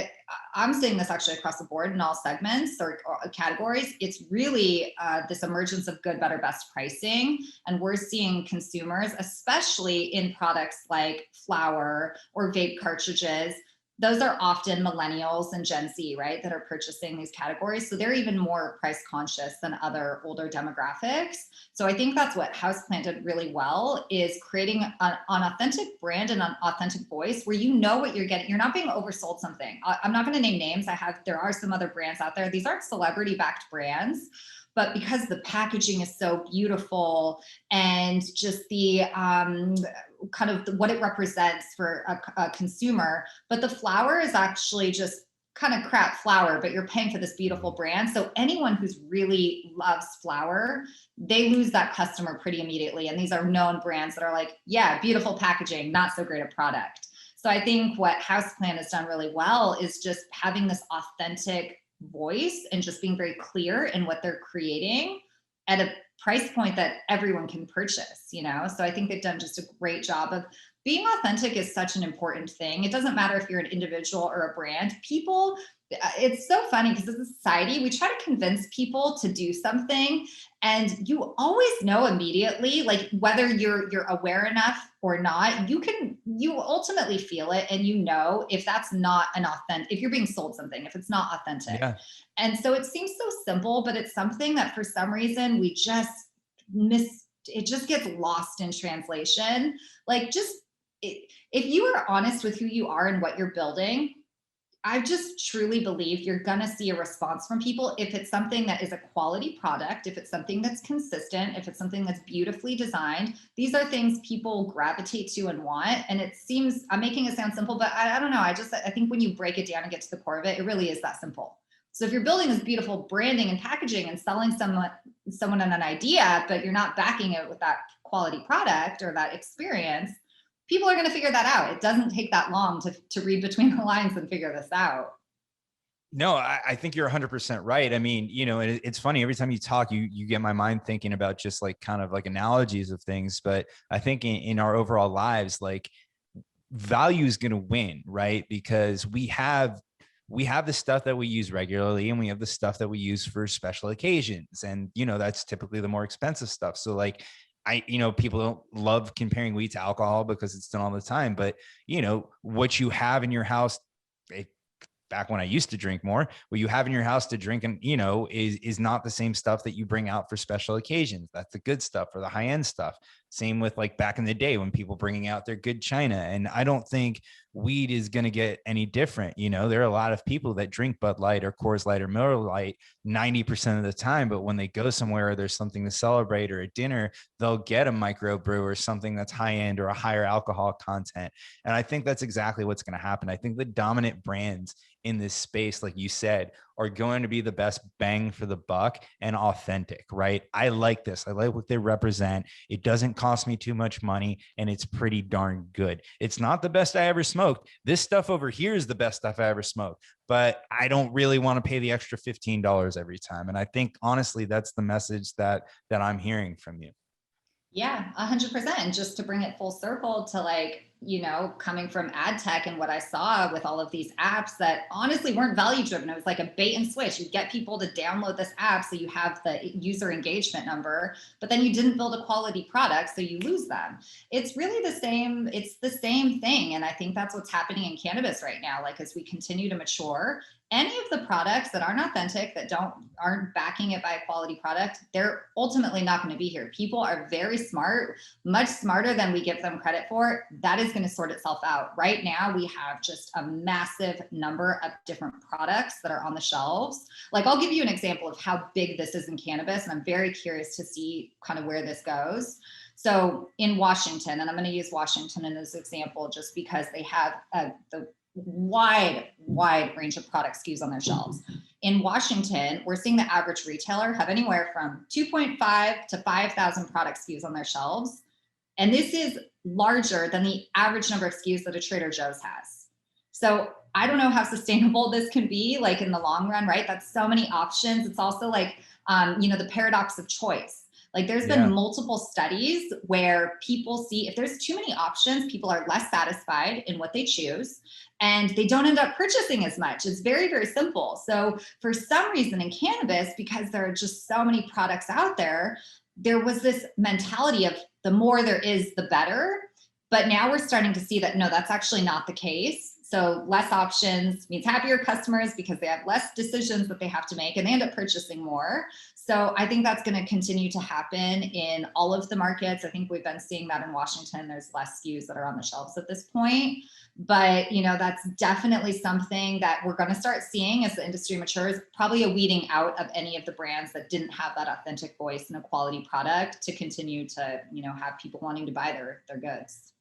I'm seeing this actually across the board in all segments or categories. It's really this emergence of good, better, best pricing. And we're seeing consumers, especially in products like flour or vape cartridges, those are often millennials and Gen Z, right, that are purchasing these categories. So they're even more price conscious than other older demographics. So I think that's what Houseplant did really well, is creating an authentic brand and an authentic voice where you know what you're getting. You're not being oversold something. I'm not going to name names. There are some other brands out there. These aren't celebrity backed brands, but because the packaging is so beautiful and just the kind of what it represents for a consumer, but the flower is actually just kind of crap flower, but you're paying for this beautiful brand. So anyone who's really loves flower, they lose that customer pretty immediately. And these are known brands that are like, yeah, beautiful packaging, not so great a product. So I think what Houseplant has done really well is just having this authentic voice and just being very clear in what they're creating at a price point that everyone can purchase, you know? So I think they've done just a great job of being authentic. Is such an important thing. It doesn't matter if you're an individual or a brand. People, it's so funny because as a society, we try to convince people to do something and you always know immediately, like whether you're aware enough or not, you ultimately feel it and you know if that's not an authentic, if you're being sold something, if it's not authentic. Yeah. And so it seems so simple, but it's something that for some reason we just miss. It just gets lost in translation. Like if you are honest with who you are and what you're building, I just truly believe you're going to see a response from people if it's something that is a quality product, if it's something that's consistent, if it's something that's beautifully designed. These are things people gravitate to and want. And it seems, I'm making it sound simple, but I don't know. I think when you break it down and get to the core of it, it really is that simple. So if you're building this beautiful branding and packaging and selling someone an idea, but you're not backing it with that quality product or that experience, people are going to figure that out. It doesn't take that long to read between the lines and figure this out. No, I think you're 100% right. I mean, you know, it's funny every time you talk, you get my mind thinking about just like kind of like analogies of things. But I think in our overall lives, like value is going to win, right? Because we have the stuff that we use regularly and we have the stuff that we use for special occasions. And, you know, that's typically the more expensive stuff. So like, you know, people don't love comparing weed to alcohol because it's done all the time, but you know, what you have in your house, back when I used to drink more, what you have in your house to drink and, you know, is not the same stuff that you bring out for special occasions. That's the good stuff or the high end stuff. Same with like back in the day when people bringing out their good China. And I don't think weed is going to get any different. You know, there are a lot of people that drink Bud Light or Coors Light or Miller Light 90% of the time, but when they go somewhere or there's something to celebrate or a dinner, they'll get a microbrew or something that's high end or a higher alcohol content. And I think that's exactly what's going to happen. I think the dominant brands in this space, like you said, are going to be the best bang for the buck and authentic, right? I like this. I like what they represent. It doesn't cost me too much money and it's pretty darn good. It's not the best I ever smoked. This stuff over here is the best stuff I ever smoked, but I don't really want to pay the extra $15 every time. And I think honestly, that's the message that I'm hearing from you. Yeah, 100%. And just to bring it full circle to like, you know, coming from ad tech and what I saw with all of these apps that honestly weren't value driven. It was like a bait and switch. You get people to download this app so you have the user engagement number, but then you didn't build a quality product, so you lose them. It's really the same. It's the same thing. And I think that's what's happening in cannabis right now. Like as we continue to mature, any of the products that aren't authentic, that aren't backing it by a quality product, they're ultimately not going to be here. People are very smart, much smarter than we give them credit for. That is is going to sort itself out. Right now, we have just a massive number of different products that are on the shelves. Like, I'll give you an example of how big this is in cannabis, and I'm very curious to see kind of where this goes. So in Washington, and I'm going to use Washington as an example just because they have the wide range of product SKUs on their shelves. In Washington, we're seeing the average retailer have anywhere from 2.5 to 5,000 product SKUs on their shelves. And this is larger than the average number of SKUs that a Trader Joe's has. So I don't know how sustainable this can be, like in the long run, right? That's so many options. It's also like, the paradox of choice. Like, there's been multiple studies where people see if there's too many options, people are less satisfied in what they choose, and they don't end up purchasing as much. It's very, very simple. So for some reason in cannabis, because there are just so many products out there, there was this mentality of the more there is, the better. But now we're starting to see that, no, that's actually not the case. So less options means happier customers because they have less decisions that they have to make, and they end up purchasing more. So I think that's going to continue to happen in all of the markets. I think we've been seeing that in Washington. There's less SKUs that are on the shelves at this point. But, that's definitely something that we're going to start seeing as the industry matures, probably a weeding out of any of the brands that didn't have that authentic voice and a quality product to continue to, have people wanting to buy their goods.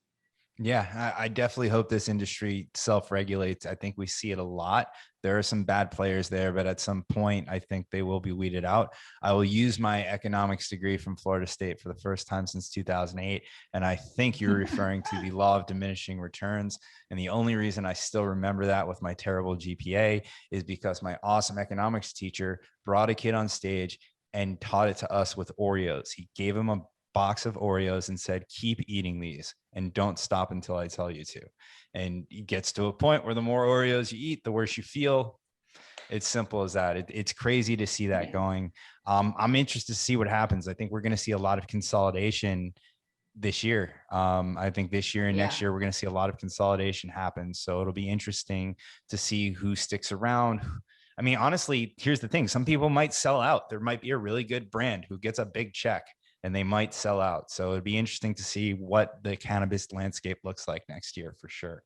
Yeah, I definitely hope this industry self-regulates. I think we see it a lot. There are some bad players there, but at some point, I think they will be weeded out. I will use my economics degree from Florida State for the first time since 2008. And I think you're referring to the law of diminishing returns. And the only reason I still remember that with my terrible GPA is because my awesome economics teacher brought a kid on stage and taught it to us with Oreos. He gave him a box of Oreos and said, keep eating these and don't stop until I tell you to. And it gets to a point where the more Oreos you eat, the worse you feel. It's simple as that. It's crazy to see that going. I'm interested to see what happens. I think we're going to see a lot of consolidation this year. I think this year and next year, we're going to see a lot of consolidation happen. So it'll be interesting to see who sticks around. I mean, honestly, here's the thing. Some people might sell out. There might be a really good brand who gets a big check and they might sell out. So it'd be interesting to see what the cannabis landscape looks like next year for sure.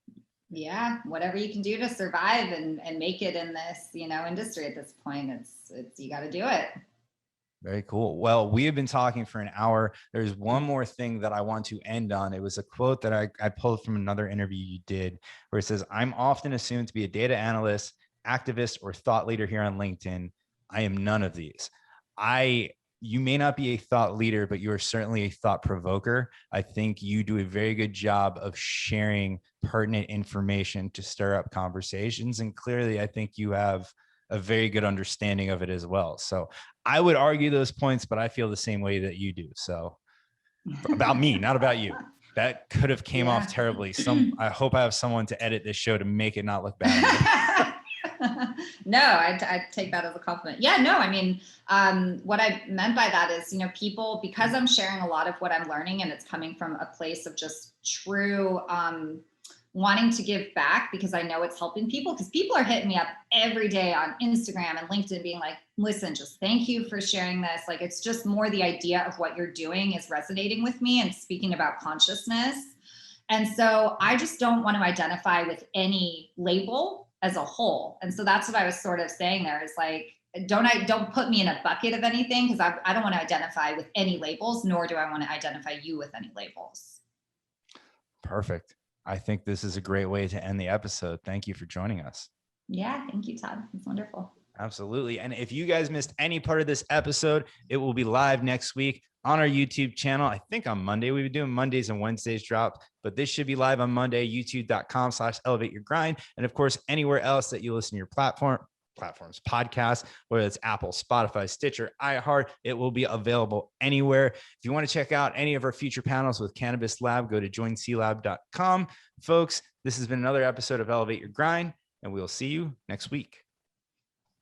Yeah, whatever you can do to survive and make it in this, industry at this point, it's you got to do it. Very cool. Well, we have been talking for an hour. There's one more thing that I want to end on. It was a quote that I pulled from another interview you did where it says, I'm often assumed to be a data analyst, activist, or thought leader here on LinkedIn. I am none of these. You may not be a thought leader, but you are certainly a thought provoker. I think you do a very good job of sharing pertinent information to stir up conversations. And clearly, I think you have a very good understanding of it as well. So I would argue those points, but I feel the same way that you do. So about me, not about you. That could have came off terribly. I hope I have someone to edit this show to make it not look bad. No, I take that as a compliment. Yeah, no, I mean, what I meant by that is, people, because I'm sharing a lot of what I'm learning and it's coming from a place of just true wanting to give back because I know it's helping people, because people are hitting me up every day on Instagram and LinkedIn being like, listen, just thank you for sharing this. Like, it's just more the idea of what you're doing is resonating with me and speaking about consciousness. And so I just don't want to identify with any label as a whole. And so that's what I was sort of saying there is like, don't put me in a bucket of anything, because I don't want to identify with any labels, nor do I want to identify you with any labels. Perfect. I think this is a great way to end the episode. Thank you for joining us. Yeah, thank you, Todd. It's wonderful. Absolutely. And if you guys missed any part of this episode, it will be live next week on our YouTube channel. I think on Monday. We've been doing Mondays and Wednesdays drop, but this should be live on Monday, youtube.com/elevateyourgrind. And of course, anywhere else that you listen to your platforms, podcasts, whether it's Apple, Spotify, Stitcher, iHeart, it will be available anywhere. If you want to check out any of our future panels with Cannabis Lab, go to joinclab.com. Folks, this has been another episode of Elevate Your Grind, and we'll see you next week.